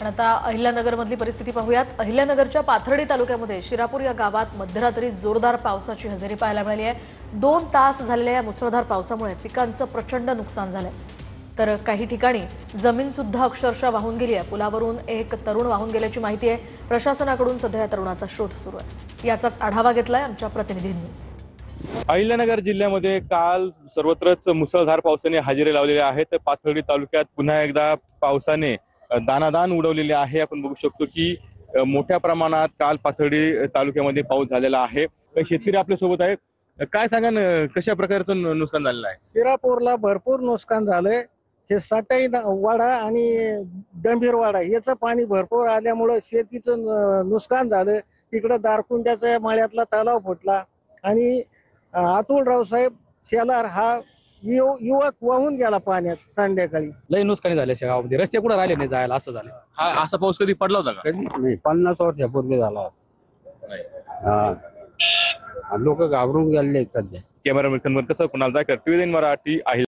पण आता अहिल्यानगर मधली परिस्थिती पाहूयात। अहिल्यानगरच्या पाथर्डी तालुक्यामध्ये शिरापूर या गावात मध्यरात्री जोरदार पावसाची हजेरी पाहायला मिळाली आहे। 2 तास झालेल्या या मुसळधार पावसामुळे पिकांचं प्रचंड नुकसान झालंय, तर काही ठिकाणी जमीन सुद्धा अक्षरशः वाहून गेली आहे। पुलावरून एक तरुण वाहून गेल्याची माहिती आहे। प्रशासनाकडून सध्या या तरुणाचा शोध सुरू आहे। याचाच आढावा घेतलाय आमच्या प्रतिनिधींनी। अहिल्यानगर जिल्ह्यामध्ये काल सर्वत्रच मुसळधार पावसाने हजेरी लावलेली आहे। तर पाथर्डी तालुक्यात पुन्हा एकदा पावसाने दानादान उडवलेले आहे। आपण बघू शकतो की मोठ्या प्रमाणात काल पाथर्डी तालुक्यामध्ये पाऊस झालेला आहे। शेतकरी आपल्या सोबत आहे, काय सांगा कशा प्रकारचं नुकसान झालेलं आहे? शिरापूरला भरपूर नुकसान झालंय। हे साटाई वाडा आणि डंभीर वाडा याचं पाणी भरपूर आल्यामुळे शेतीचं नुकसान झालं। तिकडं दारकुंड्याच्या माळ्यातला तलाव फुटला आणि अतुल रावसाहेब शेलार हा युवक वाहून गेला पाण्यात संध्याकाळी। लय नुकसानी झाले गावामध्ये, रस्ते कुठे राहिले नाही जायला, असं झालं। हा असा पाऊस कधी पडला होता का? कधीच नाही, 50 वर्षापूर्वी झाला होता। लोक घाबरून गेले सध्या। कॅमेरामॅन कसं कुणाल जायकर, टीव्ही मराठी आहे।